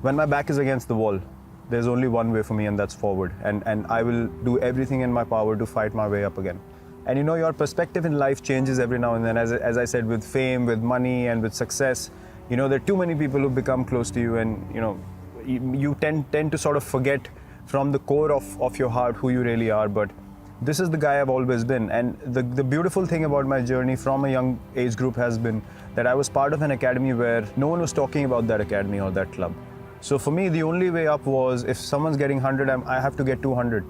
When my back is against the wall, there's only one way for me, and that's forward. And I will do everything in my power to fight my way up again. And you know, your perspective in life changes every now and then. As I said, with fame, with money, and with success, you know, there are too many people who become close to you, and you know, you tend to sort of forget from the core of your heart who you really are. But this is the guy I've always been. And the beautiful thing about my journey from a young age group has been that I was part of an academy where no one was talking about that academy or that club. So for me, the only way up was, if someone's getting 100, I have to get 200.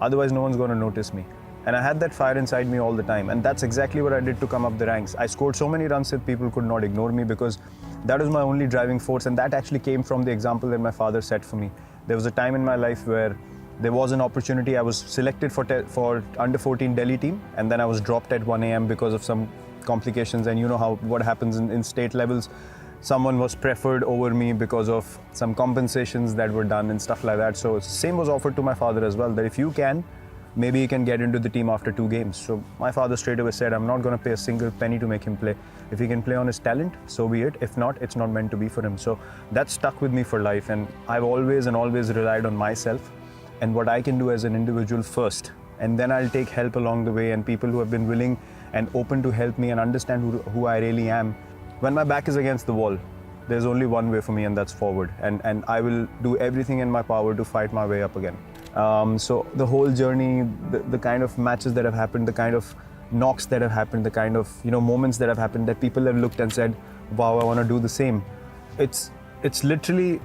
Otherwise, no one's going to notice me. And I had that fire inside me all the time. And that's exactly what I did to come up the ranks. I scored so many runs that people could not ignore me, because that was my only driving force. And that actually came from the example that my father set for me. There was a time in my life where there was an opportunity. I was selected for under 14 Delhi team, and then I was dropped at 1 a.m. because of some complications. And you know what happens in state levels. Someone was preferred over me because of some compensations that were done and stuff like that. So same was offered to my father as well, that if you can, maybe he can get into the team after 2 games. So my father straight away said, I'm not going to pay a single penny to make him play. If he can play on his talent, so be it. If not, it's not meant to be for him. So that stuck with me for life. And I've always relied on myself and what I can do as an individual first. And then I'll take help along the way, and people who have been willing and open to help me and understand who I really am. When my back is against the wall, there's only one way for me, and that's forward. And I will do everything in my power to fight my way up again. So the whole journey, the kind of matches that have happened, the kind of knocks that have happened, the kind of moments that have happened that people have looked and said, wow, I want to do the same. It's literally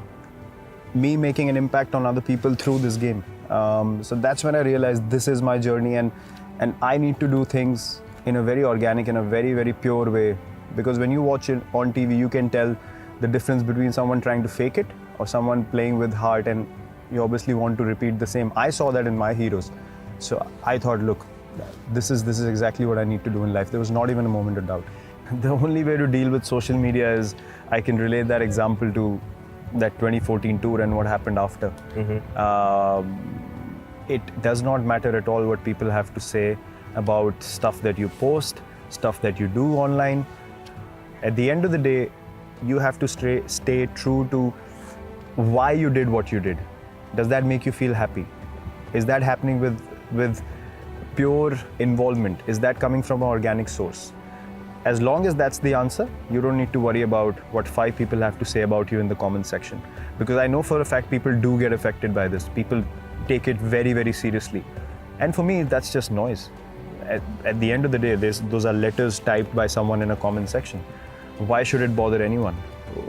me making an impact on other people through this game. So that's when I realized this is my journey, and I need to do things in a very organic, in a very, very pure way. Because when you watch it on TV, you can tell the difference between someone trying to fake it or someone playing with heart, and you obviously want to repeat the same. I saw that in my heroes. So I thought, look, this is exactly what I need to do in life. There was not even a moment of doubt. The only way to deal with social media is I can relate that example to that 2014 tour and what happened after. It does not matter at all what people have to say about stuff that you post, stuff that you do online. At the end of the day, you have to stay true to why you did what you did. Does that make you feel happy? Is that happening with pure involvement? Is that coming from an organic source? As long as that's the answer, you don't need to worry about what 5 people have to say about you in the comment section. Because I know for a fact people do get affected by this. People take it very, very seriously. And for me, that's just noise. At the end of the day, those are letters typed by someone in a comment section. Why should it bother anyone?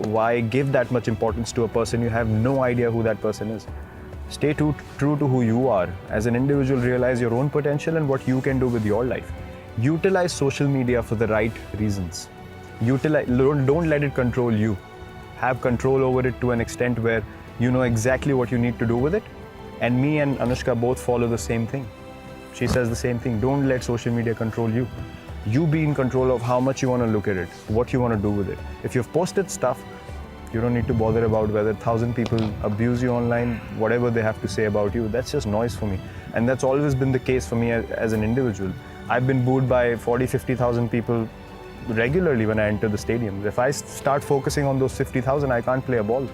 Why give that much importance to a person you have no idea who that person is? Stay true to who you are. As an individual, realize your own potential and what you can do with your life. Utilize social media for the right reasons. Don't let it control you. Have control over it to an extent where you know exactly what you need to do with it. And me and Anushka both follow the same thing. She says the same thing. Don't let social media control you. You be in control of how much you want to look at it, what you want to do with it. If you've posted stuff, you don't need to bother about whether 1,000 people abuse you online, whatever they have to say about you. That's just noise for me. And that's always been the case for me as an individual. I've been booed by 40, 50,000 people regularly when I enter the stadium. If I start focusing on those 50,000, I can't play a ball.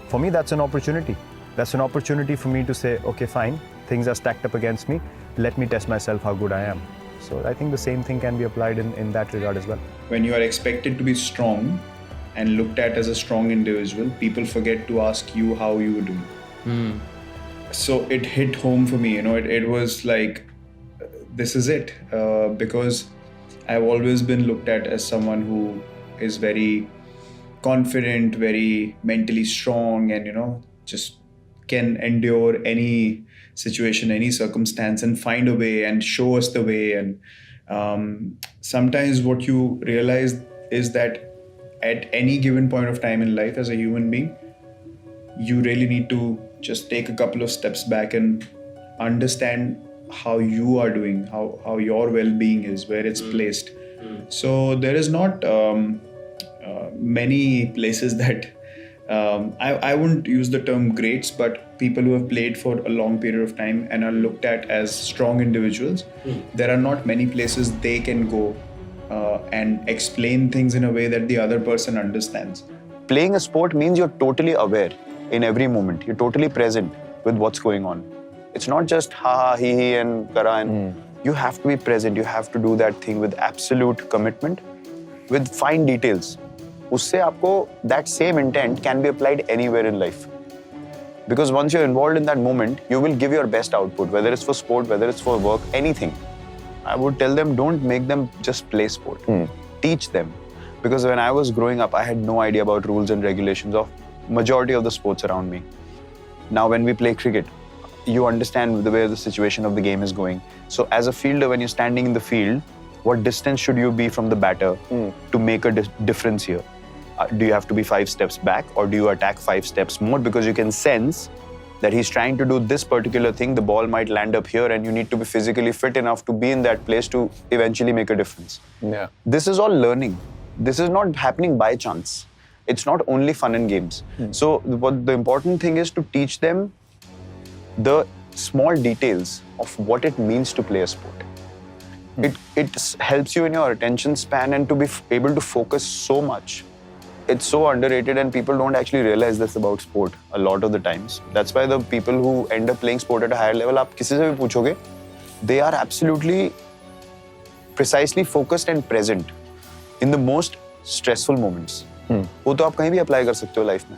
For me, that's an opportunity. That's an opportunity for me to say, okay, fine, things are stacked up against me. Let me test myself how good I am. So I think the same thing can be applied in that regard as well. When you are expected to be strong and looked at as a strong individual, people forget to ask you how you were doing. So it hit home for me, it was like, this is it. Because I've always been looked at as someone who is very confident, very mentally strong, and, just can endure any situation, any circumstance, and find a way and show us the way. And sometimes what you realize is that at any given point of time in life as a human being, you really need to just take a couple of steps back and understand how you are doing, how your well-being is, where it's placed. So there is not many places that I wouldn't use the term greats, but people who have played for a long period of time and are looked at as strong individuals, there are not many places they can go and explain things in a way that the other person understands. Playing a sport means you're totally aware. in every moment. You're totally present with what's going on. It's not just ha, he, and kara. And you have to be present. You have to do that thing with absolute commitment, with fine details. Usse aapko, that same intent can be applied anywhere in life. Because once you're involved in that moment, you will give your best output, whether it's for sport, whether it's for work, anything. I would tell them, don't make them just play sport. Teach them. Because when I was growing up, I had no idea about rules and regulations of majority of the sports around me. Now, when we play cricket, you understand the way the situation of the game is going. So as a fielder, when you're standing in the field, what distance should you be from the batter to make a difference here? Do you have to be 5 steps back, or do you attack 5 steps more? Because you can sense that he's trying to do this particular thing, the ball might land up here, and you need to be physically fit enough to be in that place to eventually make a difference. Yeah. This is all learning. This is not happening by chance. It's not only fun and games. So what the important thing is to teach them the small details of what it means to play a sport. It helps you in your attention span and to be able to focus so much. It's so underrated, and people don't actually realize this about sport a lot of the times. That's why the people who end up playing sport at a higher level, आप किसी से भी पूछोगे, they are absolutely precisely focused and present in the most stressful moments. वो तो आप कहीं भी apply कर सकते हो life में.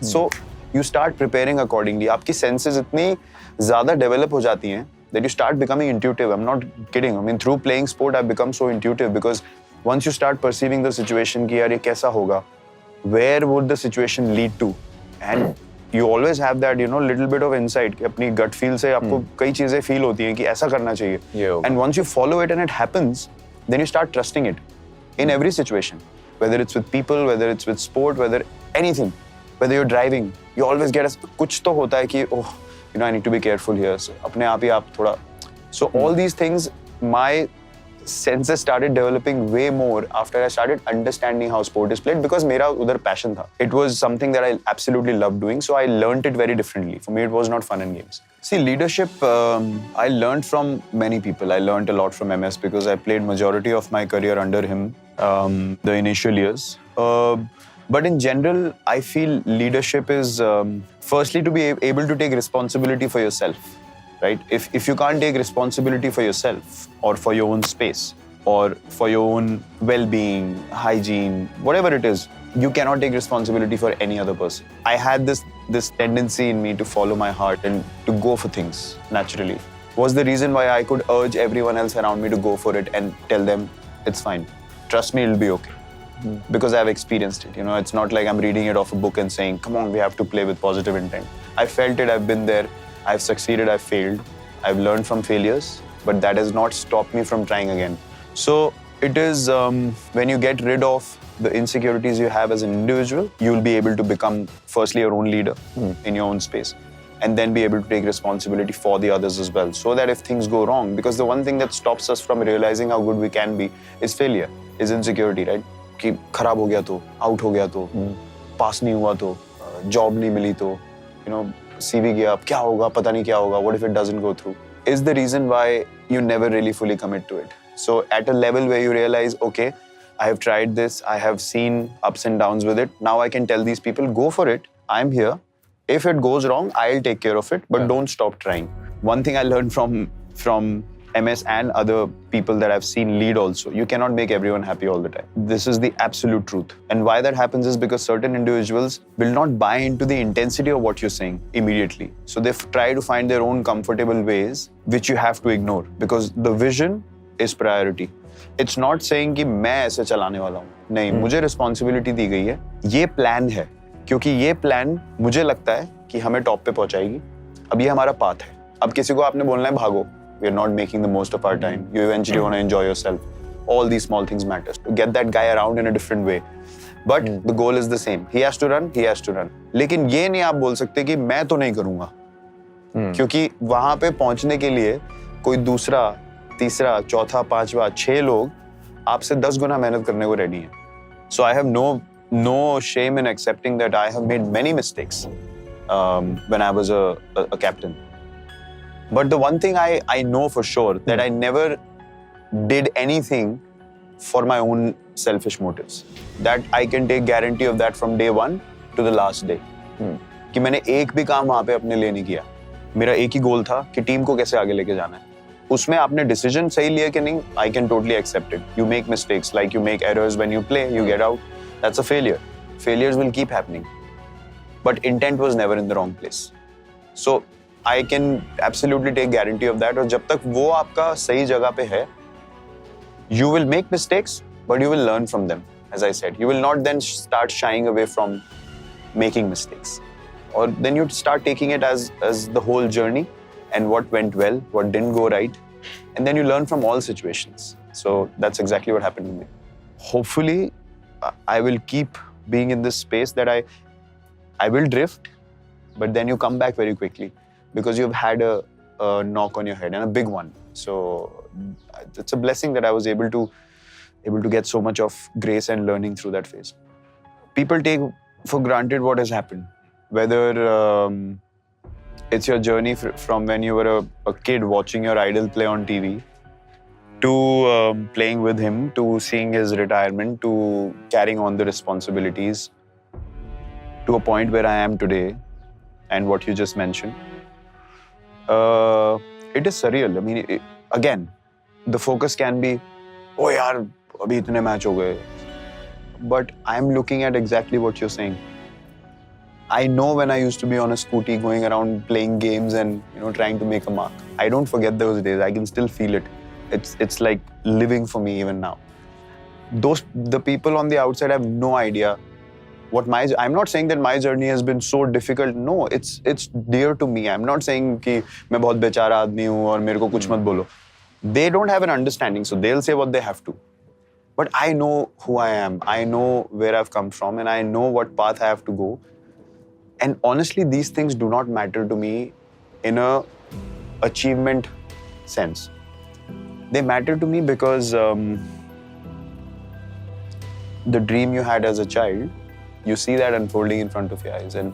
So you start preparing accordingly. आपकी senses इतनी ज़्यादा develop हो जाती हैं that you start becoming intuitive. I'm not kidding. I mean, through playing sport, I've become so intuitive because once you start perceiving the situation कि यार ये कैसा होगा, where would the situation lead to, and you always have that, you know, little bit of insight कि अपनी gut feel से आपको कई चीजें feel होती हैं कि ऐसा करना चाहिए. And once you follow it and it happens, then you start trusting it in every situation, whether it's with people, whether it's with sport, whether anything, whether you're driving, you always get कुछ तो होता है कि oh, you know, I need to be careful here. So अपने आप ही आप थोड़ा. So all these things, my senses started developing way more after I started understanding how sport is played, because मेरा उधर passion था. It was something that I absolutely loved doing, so I learned it very differently. For me, it was not fun and games. See, leadership, I learned from many people. I learned a lot from MS because I played majority of my career under him, the initial years. But in general, I feel leadership is firstly to be able to take responsibility for yourself. Right? If you can't take responsibility for yourself or for your own space or for your own well-being, hygiene, whatever it is, you cannot take responsibility for any other person. I had this tendency in me to follow my heart and to go for things naturally. Was the reason why I could urge everyone else around me to go for it and tell them, it's fine. Trust me, it'll be okay. Because I've experienced it. You know, it's not like I'm reading it off a book and saying, come on, we have to play with positive intent. I felt it, I've been there. I've succeeded, I've failed, I've learned from failures, but that has not stopped me from trying again. So it is when you get rid of the insecurities you have as an individual, you'll be able to become firstly your own leader in your own space, and then be able to take responsibility for the others as well. So that if things go wrong, because the one thing that stops us from realizing how good we can be is failure, is insecurity, right? कि खराब हो गया तो, out हो गया तो, pass नहीं हुआ तो, job नहीं मिली तो, you know, CV गया, अब क्या होगा, पता नहीं क्या होगा, what if it doesn't go through, is the reason why you never really fully commit to it. So at a level where you realize, okay, I have tried this, I have seen ups and downs with it, now I can tell these people, go for it, I'm here. If it goes wrong, I'll take care of it, but don't stop trying. One thing I learned from MS and other people that I've seen lead also, you cannot make everyone happy all the time. This is the absolute truth. And why that happens is because certain individuals will not buy into the intensity of what you're saying immediately. So they try to find their own comfortable ways, which you have to ignore, because the vision is priority. It's not saying कि मैं ऐसे चलाने वाला हूँ. नहीं, मुझे responsibility दी गई है. ये plan है, क्योंकि ये plan मुझे लगता है कि हमें top पे पहुँचाएगी. अब ये हमारा path है. अब किसी को आपने बोलना है भागो. We are not making the most of our time. You eventually want to enjoy yourself. All these small things matter. To get that guy around in a different way. But the goal is the same. He has to run, he has to run. लेकिन ये नहीं आप बोल सकते कि मैं तो नहीं करूँगा. क्योंकि वहाँ पे पहुँचने के लिए कोई दूसरा, तीसरा, चौथा, पांचवा, 6 लोग आपसे 10 गुना मेहनत करने को ready हैं. So I have no shame in accepting that I have made many mistakes when I was a captain. But the one thing I know for sure, that I never did anything for my own selfish motives. That I can take guarantee of that from day one to the last day. कि मैंने एक भी काम वहाँ पे अपने लिए नहीं किया. मेरा एक ही गोल था कि टीम को कैसे आगे लेके जाना है. उसमें आपने डिसीजन सही लिया कि नहीं, I can totally accept it. You make mistakes, like you make errors when you play, you get out. That's a failure. Failures will keep happening. But intent was never in the wrong place. So I can absolutely take guarantee of that. और जब तक वो आपका सही जगह पे है, you will make mistakes, but you will learn from them. As I said, you will not then start shying away from making mistakes. Or then you start taking it as the whole journey and what went well, what didn't go right. And then you learn from all situations. So that's exactly what happened to me. Hopefully, I will keep being in this space that I will drift, but then you come back very quickly because you've had a knock on your head and a big one. So it's a blessing that I was able to get so much of grace and learning through that phase. People take for granted what has happened, whether it's your journey from when you were a kid watching your idol play on TV to playing with him, to seeing his retirement, to carrying on the responsibilities, to a point where I am today and what you just mentioned. It is surreal. I mean, again, the focus can be, oh yaar, abhi itne match ho gaye. But I'm looking at exactly what you're saying. I know when I used to be on a scooty going around playing games and trying to make a mark. I don't forget those days. I can still feel it. It's like living for me even now. The people on the outside have no idea what I'm not saying that my journey has been so difficult. No, it's dear to me. I'm not saying कि मैं बहुत बेचारा आदमी हूँ और मेरे को कुछ मत बोलो. They don't have an understanding, so they'll say what they have to. But I know who I am. I know where I've come from, and I know what path I have to go. And honestly, these things do not matter to me in a achievement sense. They matter to me because the dream you had as a child, you see that unfolding in front of your eyes, and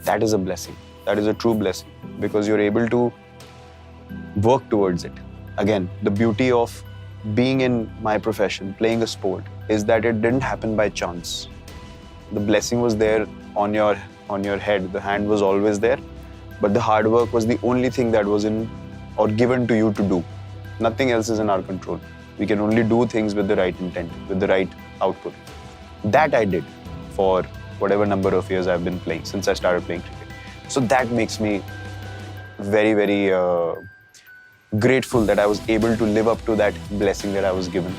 that is a blessing. That is a true blessing because you're able to work towards it. Again, the beauty of being in my profession, playing a sport, is that it didn't happen by chance. The blessing was there on your head. The hand was always there, but the hard work was the only thing that was in or given to you to do. Nothing else is in our control. We can only do things with the right intent, with the right output. That I did for whatever number of years I've been playing, since I started playing cricket. So that makes me very, very grateful that I was able to live up to that blessing that I was given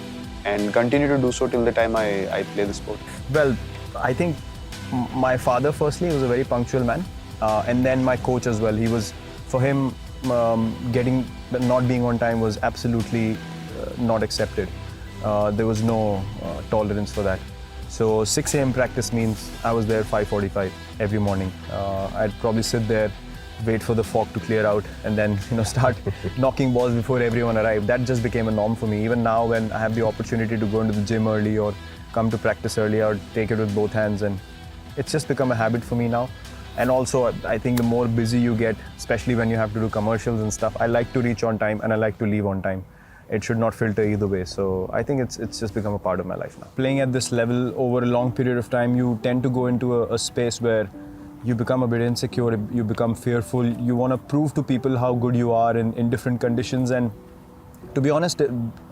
and continue to do so till the time I play the sport. Well, I think my father, firstly, was a very punctual man. And then my coach as well. For him, not being on time was absolutely not accepted. There was no tolerance for that. So 6 a.m. practice means I was there 5:45 every morning. I'd probably sit there, wait for the fog to clear out, and then start knocking balls before everyone arrived. That just became a norm for me. Even now, when I have the opportunity to go into the gym early or come to practice early, I would take it with both hands, and it's just become a habit for me now. And also, I think the more busy you get, especially when you have to do commercials and stuff, I like to reach on time and I like to leave on time. It should not filter either way. So I think it's just become a part of my life now. Playing at this level over a long period of time, you tend to go into a space where you become a bit insecure, you become fearful, you want to prove to people how good you are in different conditions. And to be honest,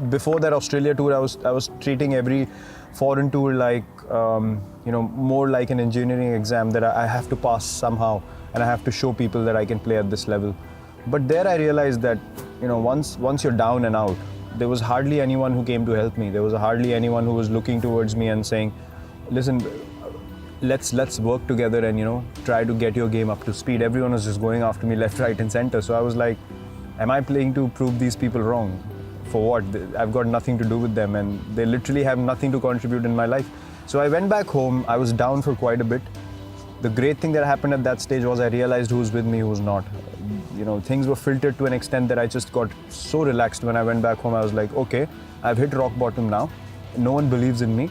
before that Australia tour, I was treating every foreign tour like, more like an engineering exam that I have to pass somehow, and I have to show people that I can play at this level. But there I realized that, once you're down and out, there was hardly anyone who came to help me. There was hardly anyone who was looking towards me and saying, listen, let's work together and, try to get your game up to speed. Everyone was just going after me left, right and center. So I was like, am I playing to prove these people wrong? For what? I've got nothing to do with them and they literally have nothing to contribute in my life. So I went back home. I was down for quite a bit. The great thing that happened at that stage was I realized who's with me, who's not. Things were filtered to an extent that I just got so relaxed when I went back home. I was like, okay, I've hit rock bottom now. No one believes in me.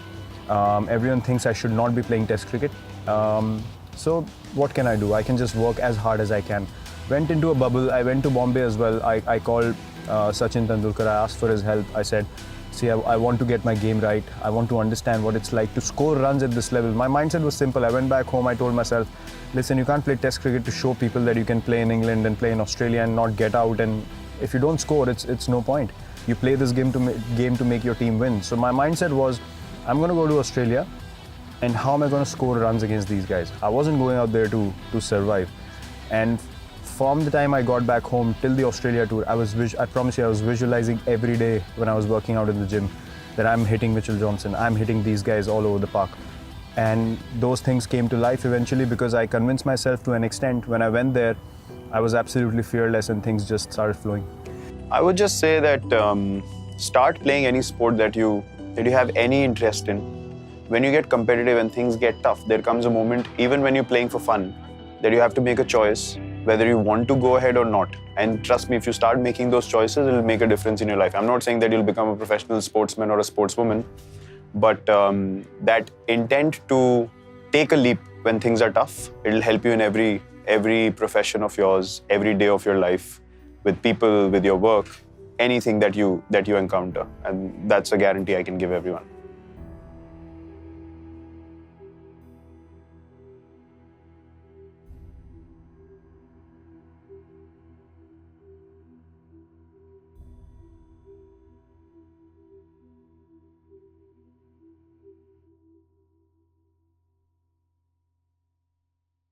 Everyone thinks I should not be playing test cricket. So what can I do? I can just work as hard as I can. Went into a bubble. I went to Bombay as well. I called Sachin Tendulkar. I asked for his help. I said, See, I want to get my game right. I want to understand what it's like to score runs at this level. My mindset was simple. I went back home, I told myself, listen, you can't play test cricket to show people that you can play in England and play in Australia and not get out. And if you don't score, it's no point. You play this game to make your team win. So my mindset was, I'm going to go to Australia, and how am I going to score runs against these guys? I wasn't going out there to survive. And from the time I got back home till the Australia tour, I promise you, I was visualizing every day when I was working out in the gym that I'm hitting Mitchell Johnson, I'm hitting these guys all over the park. And those things came to life eventually because I convinced myself to an extent. When I went there, I was absolutely fearless and things just started flowing. I would just say that start playing any sport that you have any interest in. When you get competitive and things get tough, there comes a moment, even when you're playing for fun, that you have to make a choice whether you want to go ahead or not. And trust me, if you start making those choices, it'll make a difference in your life. I'm not saying that you'll become a professional sportsman or a sportswoman, but that intent to take a leap when things are tough, it'll help you in every profession of yours, every day of your life, with people, with your work, anything that you encounter. And that's a guarantee I can give everyone.